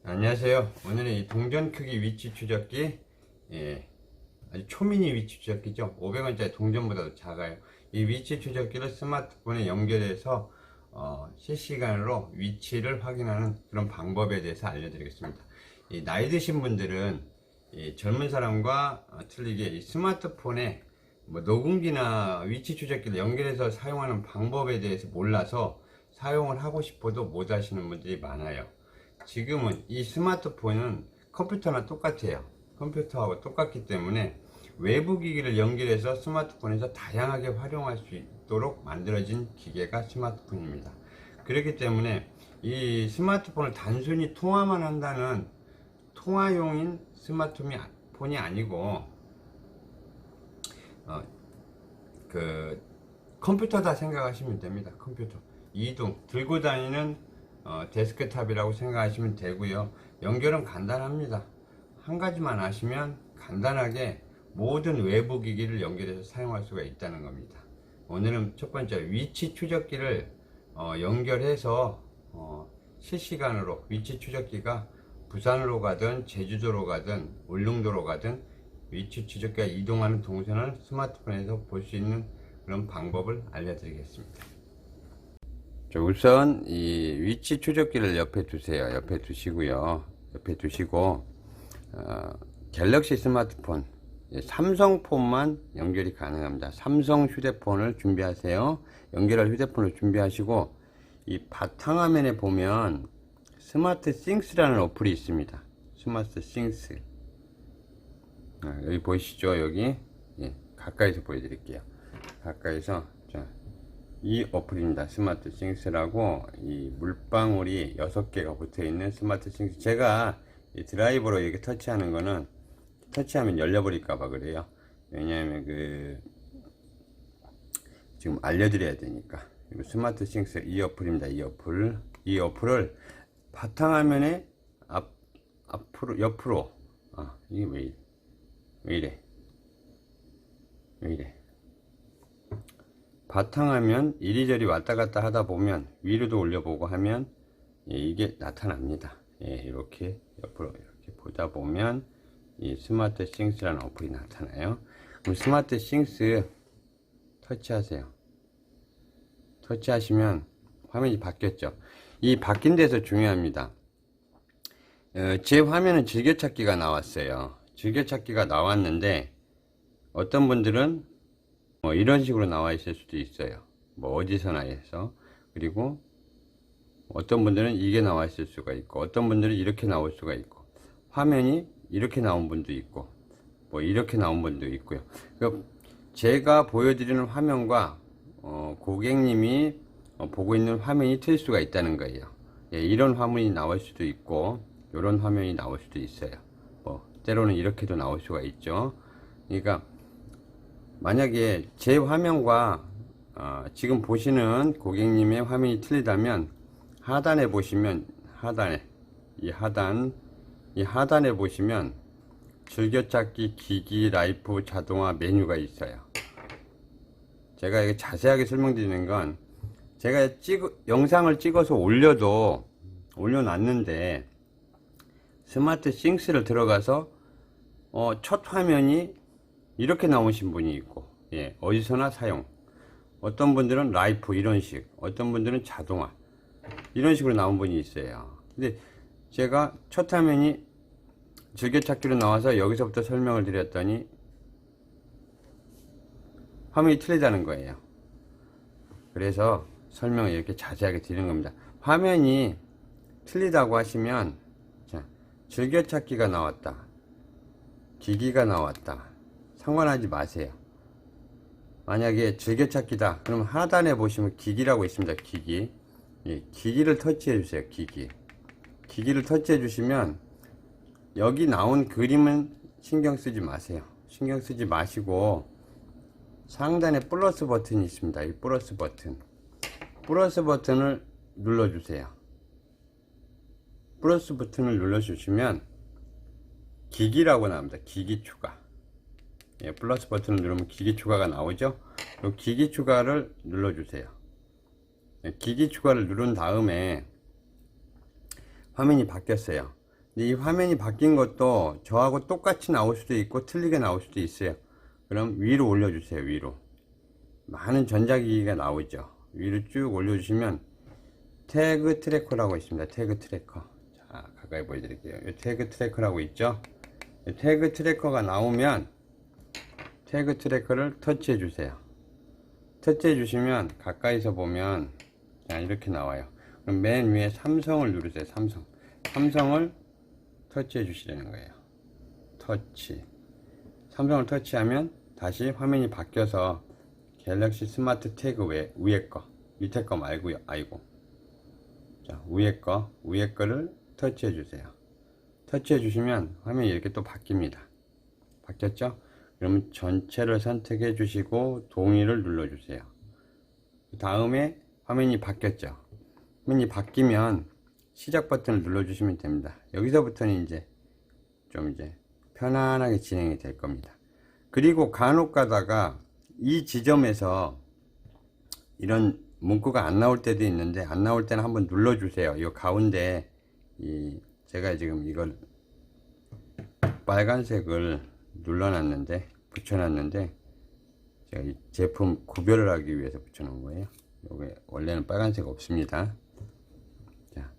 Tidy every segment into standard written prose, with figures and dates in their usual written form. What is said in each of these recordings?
안녕하세요. 오늘은 이 동전 크기 위치 추적기, 아주 초미니 위치 추적기죠. 500원짜리 동전보다도 작아요. 이 위치 추적기를 스마트폰에 연결해서 실시간으로 위치를 확인하는 그런 방법에 대해서 알려드리겠습니다. 이 나이 드신 분들은 이 젊은 사람과 틀리게 이 스마트폰에 뭐 녹음기나 위치 추적기를 연결해서 사용하는 방법에 대해서 몰라서 사용을 하고 싶어도 못 하시는 분들이 많아요. 지금은 이 스마트폰은 컴퓨터나 똑같아요. 컴퓨터하고 똑같기 때문에 외부 기기를 연결해서 스마트폰에서 다양하게 활용할 수 있도록 만들어진 기계가 스마트폰입니다. 그렇기 때문에 이 스마트폰을 단순히 통화만 한다는 통화용인 스마트폰이 아니고 컴퓨터다 생각하시면 됩니다. 컴퓨터 이동 들고 다니는 데스크탑이라고 생각하시면 되고요. 연결은 간단합니다. 한 가지만 아시면 간단하게 모든 외부 기기를 연결해서 사용할 수가 있다는 겁니다. 오늘은 첫 번째 위치 추적기를 연결해서 실시간으로 위치 추적기가 부산으로 가든 제주도로 가든 울릉도로 가든 위치 추적기가 이동하는 동선을 스마트폰에서 볼 수 있는 그런 방법을 알려드리겠습니다. 우선 이 위치 추적기를 옆에 두세요. 옆에 두시고요. 옆에 두시고 갤럭시 스마트폰, 삼성폰만 연결이 가능합니다. 삼성 휴대폰을 준비하세요. 연결할 휴대폰을 준비하시고 이 바탕화면에 보면 스마트 싱스라는 어플이 있습니다. 스마트 싱스. 여기 보이시죠? 여기 가까이서 보여드릴게요. 가까이서 이 어플입니다. 스마트 싱스라고 이 물방울이 6개가 붙어있는 스마트 싱스. 제가 이 드라이버로 이렇게 터치하는 거는 터치하면 열려버릴까봐 그래요. 왜냐하면 지금 알려드려야 되니까. 스마트 싱스 이 어플입니다. 이 어플을 바탕화면에 앞으로 옆으로 이게 왜 이래 바탕화면 이리저리 왔다 갔다 하다 보면 위로도 올려보고 하면 이게 나타납니다. 이렇게 옆으로 이렇게 보다 보면 이 스마트 싱스라는 어플이 나타나요. 그럼 스마트 싱스 터치하세요. 터치하시면 화면이 바뀌었죠. 이 바뀐 데서 중요합니다. 제 화면은 즐겨찾기가 나왔어요. 즐겨찾기가 나왔는데 어떤 분들은 이런 식으로 나와 있을 수도 있어요. 어디서나 해서. 그리고 어떤 분들은 이게 나와 있을 수가 있고, 어떤 분들은 이렇게 나올 수가 있고, 화면이 이렇게 나온 분도 있고, 이렇게 나온 분도 있고요. 제가 보여드리는 화면과 고객님이 보고 있는 화면이 틀릴 수가 있다는 거예요. 이런 화면이 나올 수도 있고, 이런 화면이 나올 수도 있어요. 때로는 이렇게도 나올 수가 있죠. 그러니까 만약에 제 화면과 지금 보시는 고객님의 화면이 틀리다면 하단에 보시면 이 하단에 보시면 즐겨찾기 기기 라이프 자동화 메뉴가 있어요. 제가 이게 자세하게 설명드리는 건 제가 영상을 찍어서 올려놨는데 스마트 싱스를 들어가서 첫 화면이 이렇게 나오신 분이 있고, 어디서나 사용. 어떤 분들은 라이프 이런 식, 어떤 분들은 자동화 이런 식으로 나온 분이 있어요. 근데 제가 첫 화면이 즐겨찾기로 나와서 여기서부터 설명을 드렸더니 화면이 틀리다는 거예요. 그래서 설명을 이렇게 자세하게 드리는 겁니다. 화면이 틀리다고 하시면 즐겨찾기가 나왔다, 기기가 나왔다, 상관하지 마세요. 만약에 즐겨찾기다 그러면 하단에 보시면 기기라고 있습니다. 기기를 터치해 주세요. 기기를 터치해 주시면 여기 나온 그림은 신경 쓰지 마세요. 신경 쓰지 마시고 상단에 플러스 버튼이 있습니다. 이 플러스 버튼을 눌러 주세요. 플러스 버튼을 눌러 주시면 기기라고 나옵니다. 기기 추가. 플러스 버튼을 누르면 기기 추가가 나오죠. 그리고 기기 추가를 눌러주세요. 기기 추가를 누른 다음에 화면이 바뀌었어요. 근데 이 화면이 바뀐 것도 저하고 똑같이 나올 수도 있고 틀리게 나올 수도 있어요. 그럼 위로 올려주세요. 위로. 많은 전자기기가 나오죠. 위로 쭉 올려주시면 태그 트래커라고 있습니다. 태그 트래커. 자, 가까이 보여드릴게요. 이 태그 트래커라고 있죠. 이 태그 트래커가 나오면 태그 트래커를 터치해 주세요. 터치해 주시면 가까이서 보면 자, 이렇게 나와요. 그럼 맨 위에 삼성을 누르세요. 삼성을 터치해 주시라는 거예요. 터치. 삼성을 터치하면 다시 화면이 바뀌어서 갤럭시 스마트 태그 위에 거, 밑에 거 말고요. 아이고. 자, 위에 거를 터치해 주세요. 터치해 주시면 화면이 이렇게 또 바뀝니다. 바뀌었죠? 그러면 전체를 선택해 주시고 동의를 눌러 주세요. 그 다음에 화면이 바뀌었죠? 화면이 바뀌면 시작 버튼을 눌러 주시면 됩니다. 여기서부터는 이제 좀 편안하게 진행이 될 겁니다. 그리고 간혹 가다가 이 지점에서 이런 문구가 안 나올 때도 있는데, 안 나올 때는 한번 눌러 주세요. 이 가운데 제가 지금 이걸 빨간색을 눌러놨는데, 붙여놨는데, 제가 이 제품 구별을 하기 위해서 붙여놓은 거예요. 요게 원래는 빨간색 없습니다. 자,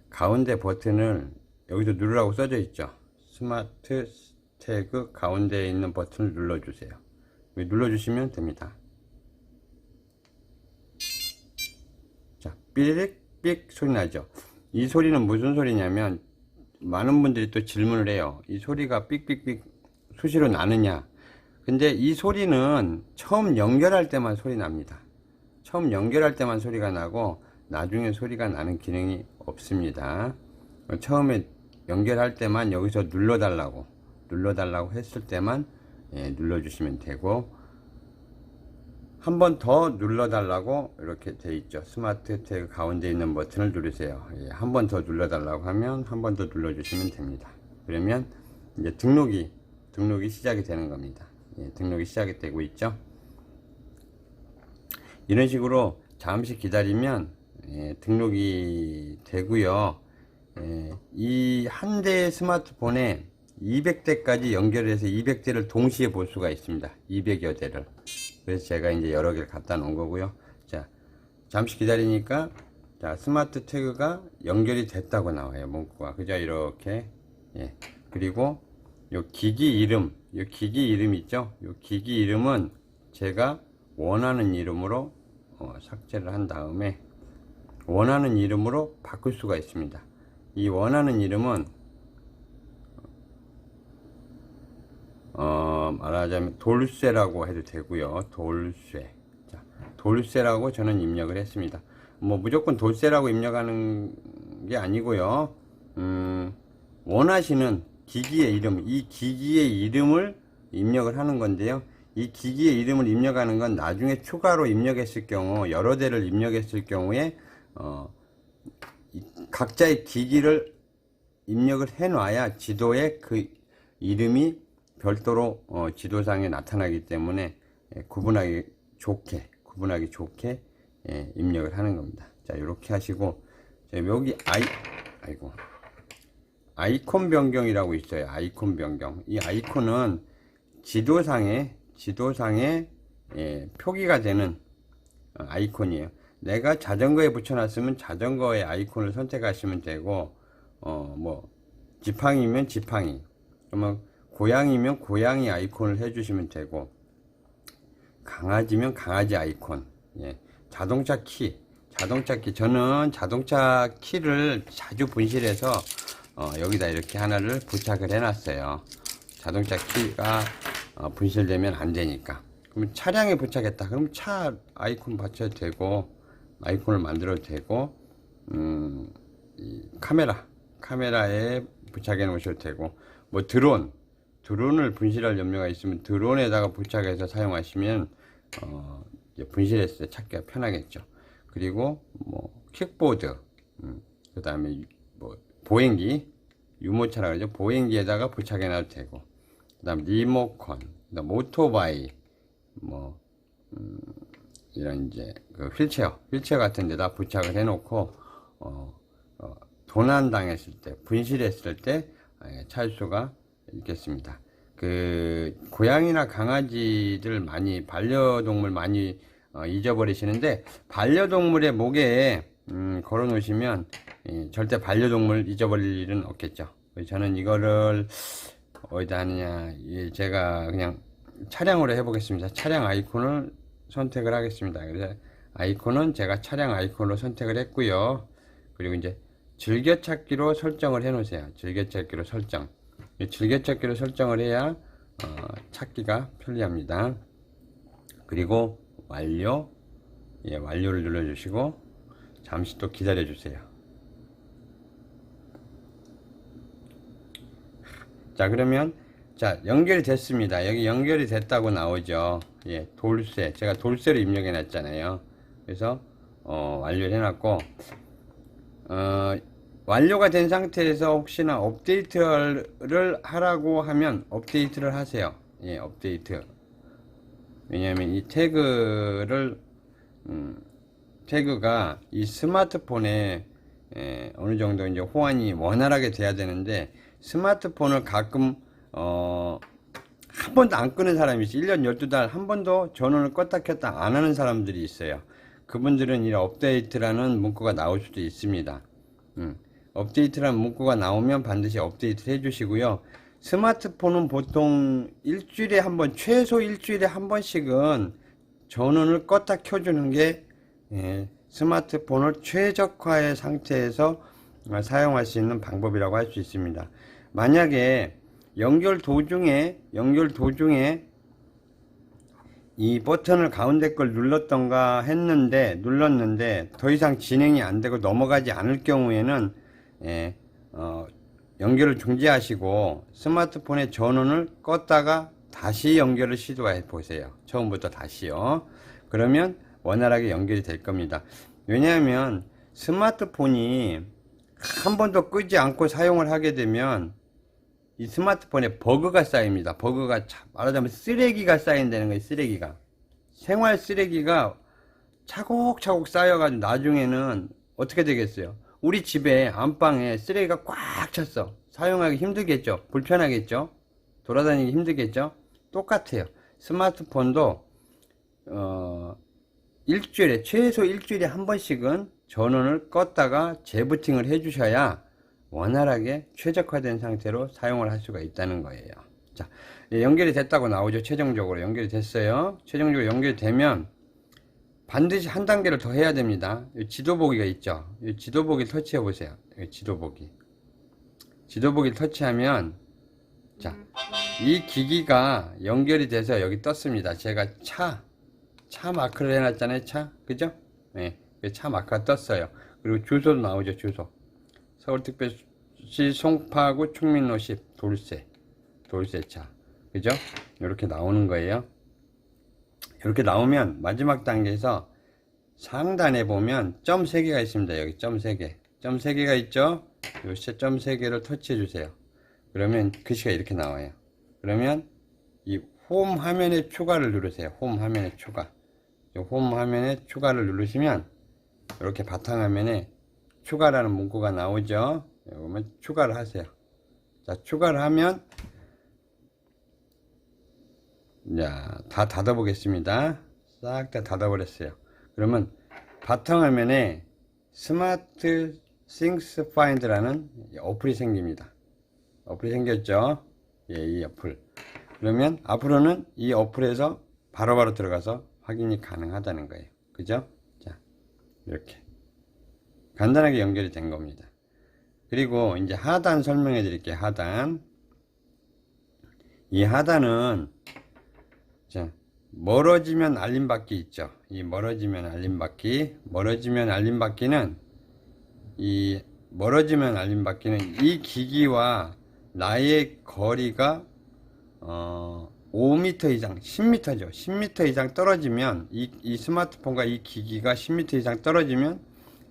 가운데 버튼을 여기서 누르라고 써져 있죠. 스마트 태그 가운데에 있는 버튼을 눌러주세요. 눌러주시면 됩니다. 자, 삐릭 소리 나죠. 이 소리는 무슨 소리냐면, 많은 분들이 또 질문을 해요. 이 소리가 삑삑삑 수시로 나느냐. 근데 이 소리는 처음 연결할 때만 소리 납니다. 처음 연결할 때만 소리가 나고 나중에 소리가 나는 기능이 없습니다. 처음에 연결할 때만 여기서 눌러달라고 했을 때만 눌러주시면 되고, 한 번 더 눌러달라고 이렇게 돼 있죠. 스마트 태그 가운데 있는 버튼을 누르세요. 한 번 더 눌러달라고 하면 한 번 더 눌러주시면 됩니다. 그러면 이제 등록이 시작이 되는 겁니다. 등록이 시작이 되고 있죠. 이런 식으로 잠시 기다리면 등록이 되고요. 이 한 대의 스마트폰에 200대까지 연결해서 200대를 동시에 볼 수가 있습니다. 200여 대를. 그래서 제가 이제 여러 개를 갖다 놓은 거고요. 자, 잠시 기다리니까, 자, 스마트 태그가 연결이 됐다고 나와요. 문구가. 그죠? 이렇게. 그리고 요 기기 이름 있죠? 요 기기 이름은 제가 원하는 이름으로 삭제를 한 다음에 원하는 이름으로 바꿀 수가 있습니다. 이 원하는 이름은 말하자면 돌쇠라고 해도 되고요. 돌쇠. 자, 돌쇠라고 저는 입력을 했습니다. 뭐 무조건 돌쇠라고 입력하는 게 아니고요. 원하시는 기기의 이름, 이 기기의 이름을 입력을 하는 건데요. 이 기기의 이름을 입력하는 건 나중에 추가로 입력했을 경우, 여러 대를 입력했을 경우에 각자의 기기를 입력을 해 놔야 지도에 그 이름이 별도로 지도상에 나타나기 때문에 구분하기 좋게 입력을 하는 겁니다. 자, 이렇게 하시고, 여기 아이콘 변경이라고 있어요. 아이콘 변경. 이 아이콘은 지도상에 표기가 되는 아이콘이에요. 내가 자전거에 붙여놨으면 자전거의 아이콘을 선택하시면 되고, 뭐 지팡이면 지팡이, 그러면 고양이면 고양이 아이콘을 해주시면 되고, 강아지면 강아지 아이콘, 자동차 키, 저는 자동차 키를 자주 분실해서 여기다 이렇게 하나를 부착을 해놨어요. 자동차 키가 분실되면 안 되니까. 그럼 차량에 부착했다. 그럼 차 아이콘 받쳐도 되고, 아이콘을 만들어도 되고, 이 카메라에 부착해 놓으셔도 되고, 뭐 드론을 분실할 염려가 있으면 드론에다가 부착해서 사용하시면 이제 분실했을 때 찾기가 편하겠죠. 그리고 뭐 킥보드, 그 다음에 뭐 보행기, 유모차라 그러죠. 보행기에다가 부착해 놔도 되고, 그 다음 리모컨, 그다음 오토바이, 뭐 이런 이제 그 휠체어 같은 데다 부착을 해 놓고 도난당했을 때, 분실했을 때 찾을 수가 있겠습니다. 고양이나 강아지들 많이, 반려동물 많이 잊어버리시는데, 반려동물의 목에 걸어 놓으시면 절대 반려동물 잊어버릴 일은 없겠죠. 저는 이거를 어디다 하느냐, 제가 그냥 차량으로 해보겠습니다. 차량 아이콘을 선택을 하겠습니다. 그래서 아이콘은 제가 차량 아이콘으로 선택을 했고요. 그리고 이제 즐겨찾기로 설정을 해 놓으세요. 즐겨찾기로 설정. 즐겨찾기로 설정을 해야 찾기가 편리합니다. 그리고 완료. 완료를 눌러주시고 잠시 또 기다려 주세요. 자, 그러면 연결이 됐습니다. 여기 연결이 됐다고 나오죠. 돌쇠. 제가 돌쇠를 입력해 놨잖아요. 그래서 완료를 해 놨고, 완료가 된 상태에서 혹시나 업데이트를 하라고 하면 업데이트를 하세요. 업데이트. 왜냐하면 이 태그가 이 스마트폰에 어느 정도 이제 호환이 원활하게 돼야 되는데, 스마트폰을 가끔 한 번도 안 끄는 사람이 있어요. 1년 12달 한 번도 전원을 껐다 켰다 안 하는 사람들이 있어요. 그분들은 이 업데이트라는 문구가 나올 수도 있습니다. 업데이트라는 문구가 나오면 반드시 업데이트를 해주시고요. 스마트폰은 보통 일주일에 한 번, 최소 일주일에 한 번씩은 전원을 껐다 켜주는 게 스마트폰을 최적화의 상태에서 사용할 수 있는 방법이라고 할 수 있습니다. 만약에 연결 도중에 이 버튼을 가운데 걸 눌렀는데 더 이상 진행이 안 되고 넘어가지 않을 경우에는 연결을 중지하시고 스마트폰의 전원을 껐다가 다시 연결을 시도해 보세요. 처음부터 다시요. 그러면 원활하게 연결이 될 겁니다. 왜냐하면 스마트폰이 한 번도 끄지 않고 사용을 하게 되면 이 스마트폰에 버그가 쌓입니다. 버그가 말하자면 쓰레기가 쌓인다는 거예요. 쓰레기가. 생활 쓰레기가 차곡차곡 쌓여가지고 나중에는 어떻게 되겠어요? 우리 집에 안방에 쓰레기가 꽉 찼어. 사용하기 힘들겠죠? 불편하겠죠? 돌아다니기 힘들겠죠? 똑같아요. 스마트폰도 최소 일주일에 한 번씩은 전원을 껐다가 재부팅을 해주셔야 원활하게 최적화된 상태로 사용을 할 수가 있다는 거예요. 자, 연결이 됐다고 나오죠. 최종적으로 연결이 됐어요. 최종적으로 연결이 되면 반드시 한 단계를 더 해야 됩니다. 지도 보기가 있죠. 지도 보기 터치해 보세요. 지도 보기. 지도 보기 터치하면 이 기기가 연결이 돼서 여기 떴습니다. 제가 차 마크를 해놨잖아요. 그죠? 차 마크가 떴어요. 그리고 주소도 나오죠. 주소. 서울특별시 송파구 충민로 10 돌쇠차. 그죠? 이렇게 나오는 거예요. 이렇게 나오면 마지막 단계에서 상단에 보면 점 3개가 있습니다. 여기 점 3개. 점 3개가 있죠? 요 점 3개를 터치해 주세요. 그러면 글씨가 이렇게 나와요. 그러면 이 홈 화면에 추가를 누르세요. 홈 화면에 추가. 홈 화면에 추가를 누르시면 이렇게 바탕화면에 추가라는 문구가 나오죠. 그러면 추가를 하세요. 자, 추가를 하면 다 닫아 보겠습니다. 싹 다 닫아 버렸어요. 그러면 바탕화면에 스마트 싱스 파인드라는 어플이 생깁니다. 어플이 생겼죠. 이 어플. 그러면 앞으로는 이 어플에서 바로바로 들어가서 확인이 가능하다는 거예요. 그죠? 자, 이렇게 간단하게 연결이 된 겁니다. 그리고 이제 하단 설명해 드릴게요. 하단. 이 하단은 멀어지면 알림받기 있죠. 이 멀어지면 알림받기는 이 기기와 나의 거리가 5m 이상, 10m죠. 10m 이상 떨어지면 이 스마트폰과 이 기기가 10m 이상 떨어지면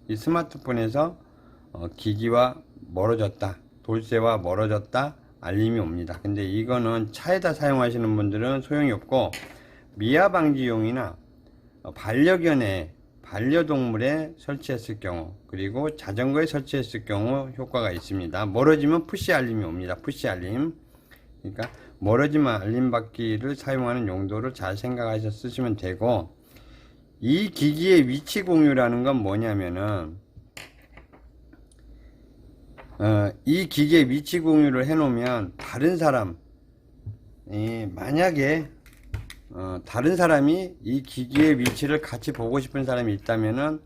이 스마트폰에서 기기와 멀어졌다, 돌쇠와 멀어졌다 알림이 옵니다. 근데 이거는 차에다 사용하시는 분들은 소용이 없고, 미아 방지용이나 반려견의 반려동물에 설치했을 경우, 그리고 자전거에 설치했을 경우 효과가 있습니다. 멀어지면 푸시 알림이 옵니다. 푸시 알림. 그러니까 멀어지면 알림 받기를 사용하는 용도를 잘 생각하셔서 쓰시면 되고, 이 기기의 위치 공유라는 건 뭐냐면은 이 기기의 위치 공유를 해 놓으면 다른 사람, 만약에 다른 사람이 이 기기의 위치를 같이 보고 싶은 사람이 있다면은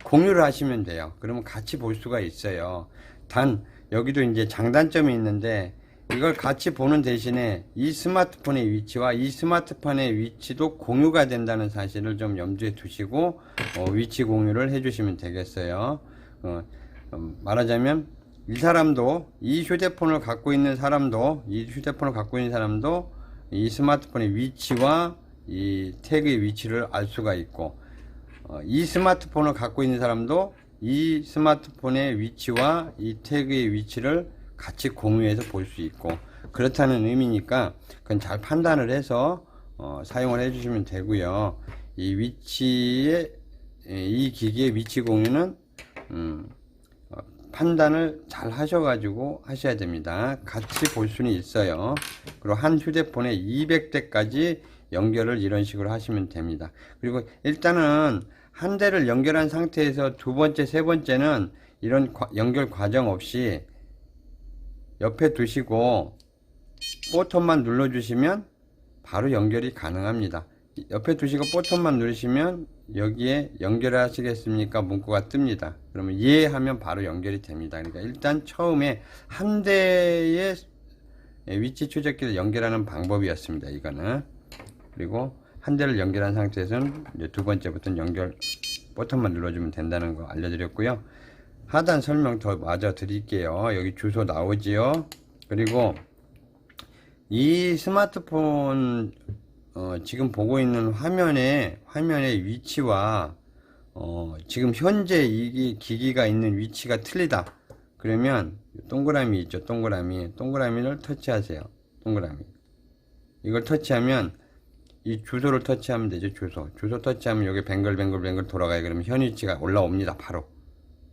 공유를 하시면 돼요. 그러면 같이 볼 수가 있어요. 단 여기도 이제 장단점이 있는데, 이걸 같이 보는 대신에 이 스마트폰의 위치와 이 스마트폰의 위치도 공유가 된다는 사실을 좀 염두에 두시고 위치 공유를 해 주시면 되겠어요. 말하자면 이 사람도, 이 휴대폰을 갖고 있는 사람도, 이 스마트폰의 위치와 이 태그의 위치를 알 수가 있고, 이 스마트폰을 갖고 있는 사람도 이 스마트폰의 위치와 이 태그의 위치를 같이 공유해서 볼 수 있고, 그렇다는 의미니까 그건 잘 판단을 해서 사용을 해 주시면 되고요. 이 위치의, 이 기기의 위치 공유는 판단을 잘 하셔가지고 하셔야 됩니다. 같이 볼 수는 있어요. 그리고 한 휴대폰에 200대까지 연결을 이런 식으로 하시면 됩니다. 그리고 일단은 한 대를 연결한 상태에서 두 번째, 세 번째는 이런 연결 과정 없이 옆에 두시고 버튼만 눌러주시면 바로 연결이 가능합니다. 옆에 두시고 버튼만 누르시면 여기에 연결하시겠습니까? 문구가 뜹니다. 그러면 예 하면 바로 연결이 됩니다. 그러니까 일단 처음에 한 대의 위치 추적기를 연결하는 방법이었습니다. 이거는. 그리고 한 대를 연결한 상태에서는 이제 두 번째부터는 연결 버튼만 눌러주면 된다는 거 알려드렸고요. 하단 설명 더 마저 드릴게요. 여기 주소 나오지요. 그리고 이 스마트폰 지금 보고 있는 화면의 위치와 지금 현재 이 기기가 있는 위치가 틀리다. 그러면 동그라미 있죠. 동그라미를 터치하세요. 동그라미. 이걸 터치하면 이 주소를 터치하면 되죠. 주소 터치하면 여기 뱅글뱅글 돌아가요. 그러면 현 위치가 올라옵니다. 바로.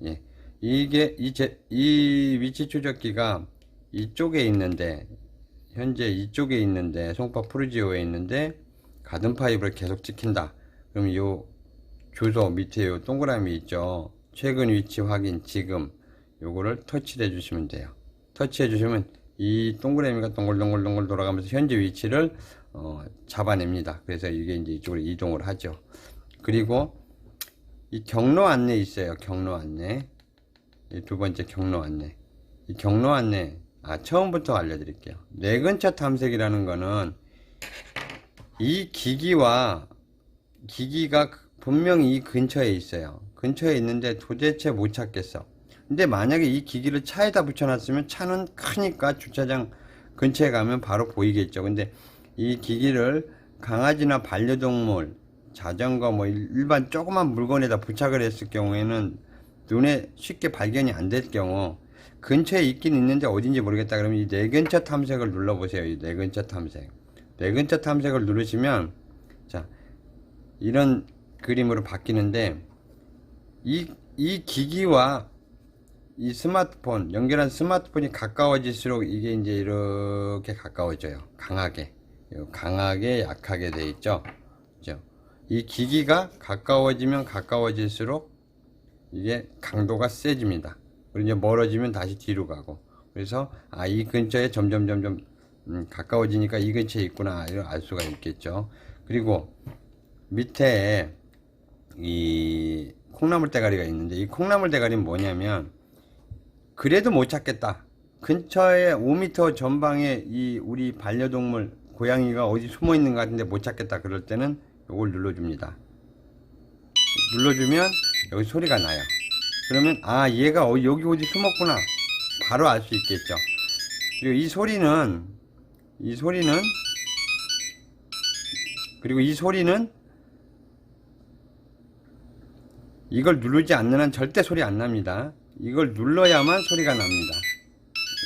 예. 이게 이 위치 추적기가 이쪽에 있는데, 현재 이쪽에 있는데, 송파 프루지오에 있는데 가든 파이브를 계속 찍힌다. 그럼 요 주소 밑에 요 동그라미 있죠. 최근 위치 확인 지금, 요거를 터치해 주시면 돼요. 터치해 주시면 이 동그라미가 동글동글 돌아가면서 현재 위치를 잡아냅니다. 그래서 이게 이제 이쪽으로 이동을 하죠. 그리고 이 경로 안내 있어요. 경로 안내. 이 두 번째 경로 안내. 이 경로 안내, 처음부터 알려드릴게요. 내 근처 탐색이라는 거는 이 기기가 분명히 이 근처에 있어요. 근처에 있는데 도대체 못 찾겠어. 근데 만약에 이 기기를 차에다 붙여놨으면 차는 크니까 주차장 근처에 가면 바로 보이겠죠. 근데 이 기기를 강아지나 반려동물, 자전거, 뭐 일반 조그만 물건에다 부착을 했을 경우에는 눈에 쉽게 발견이 안 될 경우, 근처에 있긴 있는데 어딘지 모르겠다 그러면 이 내 근처 탐색을 눌러보세요. 이 내 근처 탐색. 내 근처 탐색을 누르시면, 자, 이런 그림으로 바뀌는데, 이 기기와 이 스마트폰, 연결한 스마트폰이 가까워질수록 이게 이제 이렇게 가까워져요. 강하게, 약하게 돼 있죠. 그죠? 이 기기가 가까워지면 가까워질수록 이게 강도가 세집니다. 그리고 이제 멀어지면 다시 뒤로 가고. 그래서 이 근처에 점점 가까워지니까 이 근처에 있구나, 이걸 알 수가 있겠죠. 그리고 밑에 이 콩나물 대가리가 있는데, 이 콩나물 대가리는 뭐냐면, 그래도 못 찾겠다. 근처에 5m 전방에 이 우리 반려동물 고양이가 어디 숨어 있는 것 같은데 못 찾겠다. 그럴 때는 이걸 눌러줍니다. 눌러주면 여기 소리가 나요. 그러면 얘가 여기 어디 숨었구나, 바로 알 수 있겠죠. 그리고 이 소리는 이걸 누르지 않는 한 절대 소리 안 납니다. 이걸 눌러야만 소리가 납니다.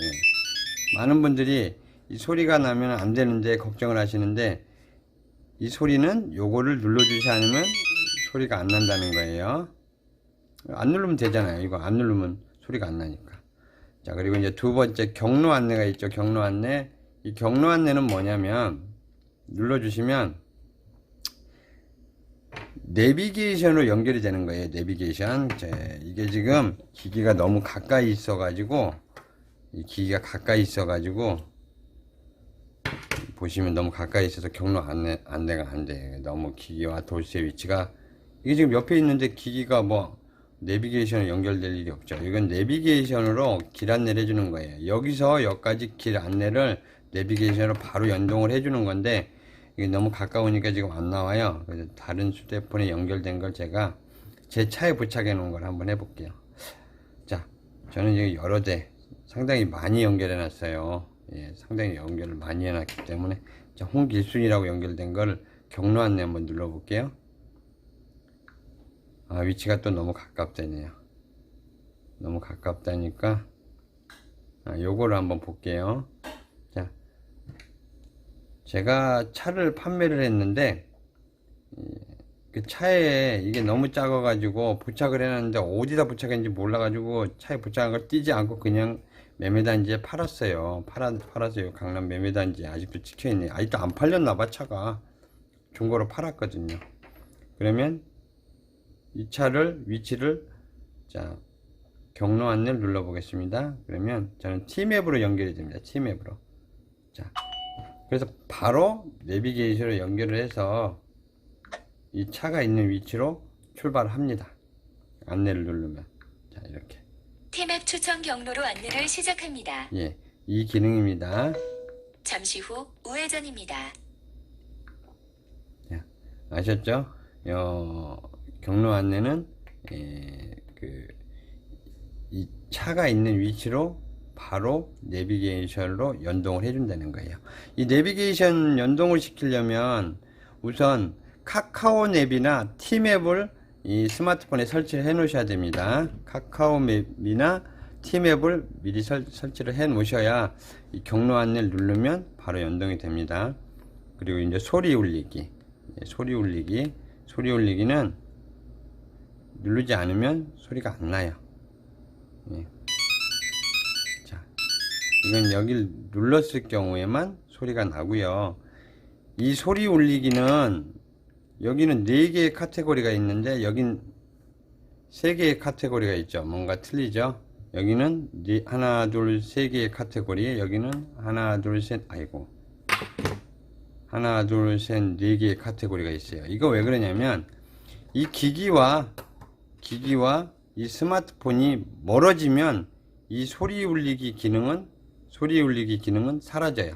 예. 많은 분들이 이 소리가 나면 안 되는데 걱정을 하시는데, 이 소리는 요거를 눌러주지 않으면 소리가 안 난다는 거예요. 안 누르면 되잖아요. 이거 안 누르면 소리가 안 나니까. 자, 그리고 이제 두 번째 경로 안내가 있죠. 경로 안내. 이 경로 안내는 뭐냐면 눌러주시면 내비게이션으로 연결이 되는 거예요. 내비게이션. 이게 지금 기기가 너무 가까이 있어가지고, 이 기기가 가까이 있어가지고, 보시면 너무 가까이 있어서 경로 안내가 안 돼. 너무 기기와 돌쇠 위치가, 이게 지금 옆에 있는데 기기가 뭐, 내비게이션으로 연결될 일이 없죠. 이건 내비게이션으로 길 안내를 해주는 거예요. 여기서 여기까지 길 안내를 내비게이션으로 바로 연동을 해주는 건데, 이게 너무 가까우니까 지금 안 나와요. 그래서 다른 휴대폰에 연결된 걸 제가 제 차에 부착해 놓은 걸 한번 해볼게요. 자, 저는 지금 여러 대 상당히 많이 연결해 놨어요. 예, 상당히 연결을 많이 해놨기 때문에, 자, 홍길순이라고 연결된 걸 경로 안내 한번 눌러볼게요. 아, 위치가 또 너무 가깝다네요. 너무 가깝다니까, 요거를 한번 볼게요. 자, 제가 차를 판매를 했는데, 그 차에 이게 너무 작아가지고 부착을 해놨는데 어디다 부착했는지 몰라가지고 차에 부착한 걸 띄지 않고 그냥 매매단지에 팔았어요. 팔았어요. 강남 매매단지에 아직도 찍혀있네. 아직도 안 팔렸나봐, 차가. 중고로 팔았거든요. 그러면 이 차를, 위치를, 자, 경로 안내를 눌러보겠습니다. 그러면 저는 T맵으로 연결이 됩니다. T맵으로. 자, 그래서 바로 내비게이션으로 연결을 해서 이 차가 있는 위치로 출발합니다. 안내를 누르면. 자, 이렇게. T맵 추천 경로로 안내를 시작합니다. 예, 이 기능입니다. 잠시 후 우회전입니다. 자, 아셨죠? 경로 안내는 이 차가 있는 위치로 바로 내비게이션으로 연동을 해준다는 거예요. 이 내비게이션 연동을 시키려면 우선 카카오 맵이나 T맵을 이 스마트폰에 설치를 해 놓으셔야 됩니다. 카카오 맵이나 T맵을 미리 설치를 해 놓으셔야 이 경로 안내를 누르면 바로 연동이 됩니다. 그리고 이제 소리 울리기. 소리 울리기는 누르지 않으면 소리가 안 나요. 예. 자, 이건 여기를 눌렀을 경우에만 소리가 나고요. 이 소리 울리기는 여기는 4개의 카테고리가 있는데 여긴 3개의 카테고리가 있죠. 뭔가 틀리죠. 여기는 하나 둘 3개의 카테고리, 여기는 하나 둘 셋, 아이고, 하나 둘 셋 4개의 카테고리가 있어요. 이거 왜 그러냐면 이 기기와 이 스마트폰이 멀어지면 이 소리 울리기 기능은 사라져요.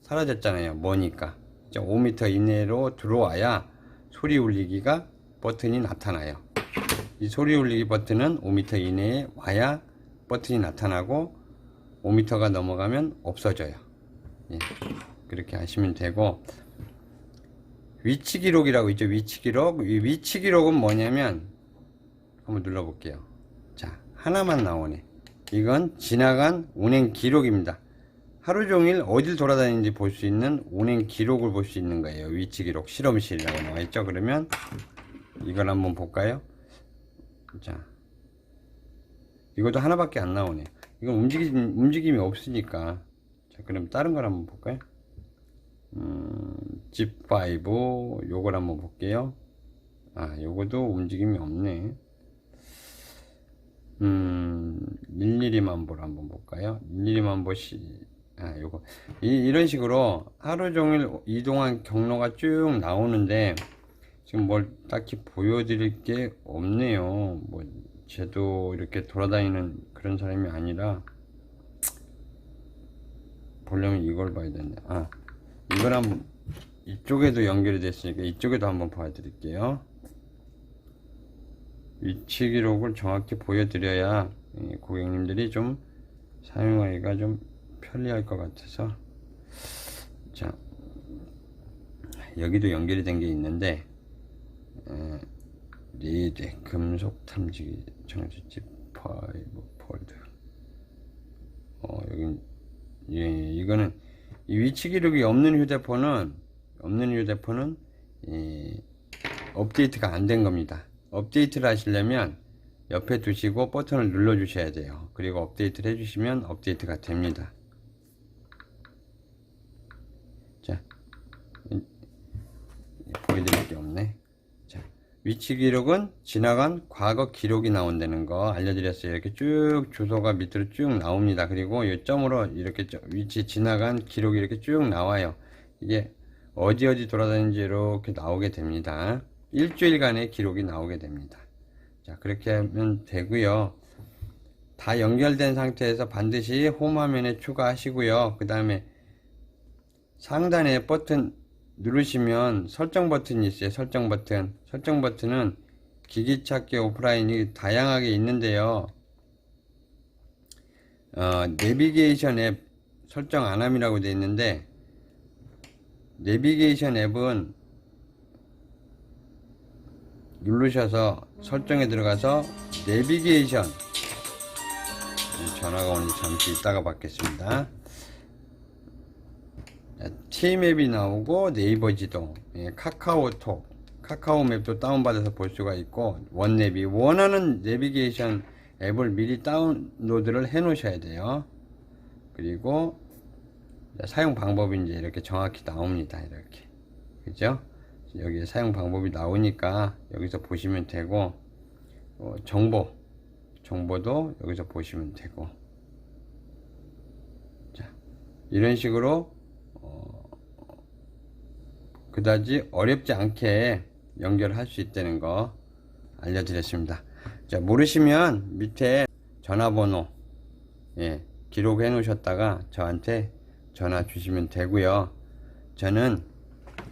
사라졌잖아요. 뭐니까 5m 이내로 들어와야 소리 울리기가 버튼이 나타나요. 이 소리 울리기 버튼은 5m 이내에 와야 버튼이 나타나고 5m가 넘어가면 없어져요. 예, 그렇게 하시면 되고, 위치 기록이라고 있죠. 위치 기록. 이 위치 기록은 뭐냐면 한번 눌러볼게요. 자, 하나만 나오네. 이건 지나간 운행 기록입니다. 하루 종일 어딜 돌아다니는지 볼 수 있는 운행 기록을 볼 수 있는 거예요. 위치 기록, 실험실이라고 나와 있죠. 그러면 이걸 한번 볼까요? 자, 이것도 하나밖에 안 나오네. 이건 움직임이 없으니까. 자, 그럼 다른 걸 한번 볼까요? G5 요걸 한번 볼게요. 아, 요것도 움직임이 없네. 일일이만보를 한번 볼까요? 일일이만보 요거. 이런 식으로 하루 종일 이동한 경로가 쭉 나오는데, 지금 뭘 딱히 보여드릴 게 없네요. 뭐, 쟤도 이렇게 돌아다니는 그런 사람이 아니라, 보려면 이걸 봐야 되는데, 이걸 한번, 이쪽에도 연결이 됐으니까 이쪽에도 한번 보여드릴게요. 위치 기록을 정확히 보여드려야 고객님들이 좀 사용하기가 좀 편리할 것 같아서. 자, 여기도 연결이 된 게 있는데, 리드 금속 탐지기 정지지 5 폴드. 여긴, 예, 이거는 이 위치 기록이 없는 휴대폰은 업데이트가 안 된 겁니다. 업데이트를 하시려면 옆에 두시고 버튼을 눌러 주셔야 돼요. 그리고 업데이트를 해주시면 업데이트가 됩니다. 자, 보여드릴 게 없네. 자, 위치 기록은 지나간 과거 기록이 나온다는 거 알려드렸어요. 이렇게 쭉 주소가 밑으로 쭉 나옵니다. 그리고 이 점으로 이렇게 위치 지나간 기록이 이렇게 쭉 나와요. 이게 어디 돌아다니는지 이렇게 나오게 됩니다. 일주일간의 기록이 나오게 됩니다. 자, 그렇게 하면 되고요. 다 연결된 상태에서 반드시 홈 화면에 추가하시고요. 그 다음에 상단에 버튼 누르시면 설정 버튼이 있어요. 설정 버튼은 기기 찾기 오프라인이 다양하게 있는데요. 내비게이션 앱 설정 안함이라고 되어 있는데, 내비게이션 앱은 누르셔서 설정에 들어가서 내비게이션, 전화가 오는데 잠시 있다가 받겠습니다. T맵이 나오고 네이버 지도, 카카오톡, 카카오맵도 다운받아서 볼 수가 있고, 원내비, 원하는 내비게이션 앱을 미리 다운로드를 해 놓으셔야 돼요. 그리고 사용 방법이 이제 이렇게 정확히 나옵니다. 이렇게, 그죠? 여기에 사용 방법이 나오니까 여기서 보시면 되고, 정보도 여기서 보시면 되고, 자, 이런 식으로 그다지 어렵지 않게 연결할 수 있다는 거 알려드렸습니다. 자, 모르시면 밑에 전화번호 기록해 놓으셨다가 저한테 전화 주시면 되고요. 저는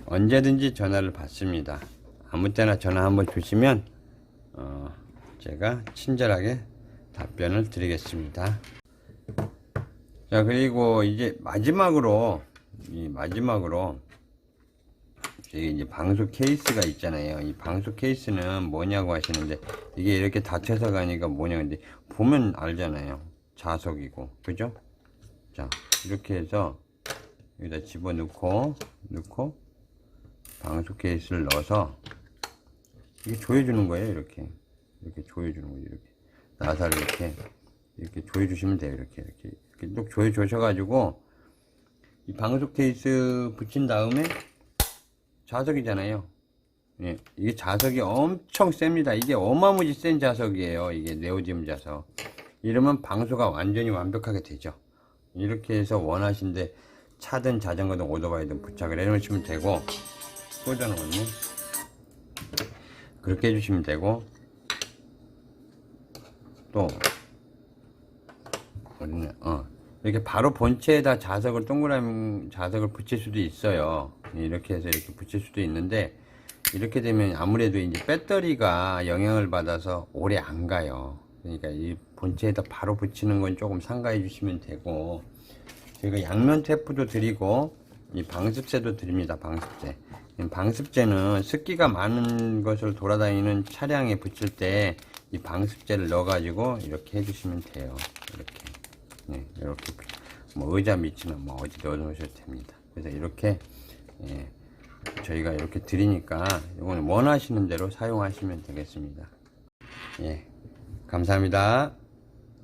언제든지 전화를 받습니다. 아무 때나 전화 한번 주시면 제가 친절하게 답변을 드리겠습니다. 자, 그리고 이제 마지막으로 이제 방수 케이스가 있잖아요. 이 방수 케이스는 뭐냐고 하시는데, 이게 이렇게 닫혀서 가니까 뭐냐, 근데 보면 알잖아요. 자석이고, 그죠? 자, 이렇게 해서 여기다 집어넣고 방수 케이스를 넣어서 이게 조여주는 거예요. 이렇게 조여주는 거예요. 이렇게 나사를 이렇게 조여주시면 돼요. 이렇게 쭉 조여주셔가지고 이 방수 케이스 붙인 다음에 자석이잖아요. 이게 자석이 엄청 셉니다. 이게 어마무지 센 자석이에요. 이게 네오지움 자석. 이러면 방수가 완전히 완벽하게 되죠. 이렇게 해서 원하신데 차든 자전거든 오토바이든 부착을 해 놓으시면 되고, 꽂아놓았네. 그렇게 해주시면 되고, 또 어딨냐, 이렇게 바로 본체에다 자석을 동그라미 자석을 붙일 수도 있어요. 이렇게 해서 이렇게 붙일 수도 있는데, 이렇게 되면 아무래도 이제 배터리가 영향을 받아서 오래 안 가요. 그러니까 이 본체에다 바로 붙이는 건 조금 삼가해 주시면 되고, 저희가 양면 테이프도 드리고 이 방습제도 드립니다. 방습제는 습기가 많은 것을 돌아다니는 차량에 붙일 때 이 방습제를 넣어 가지고 이렇게 해주시면 돼요. 이렇게 뭐 의자 밑이나 뭐 어디 넣어 놓으셔도 됩니다. 그래서 이렇게 저희가 이렇게 드리니까 이거는 원하시는 대로 사용하시면 되겠습니다. 감사합니다.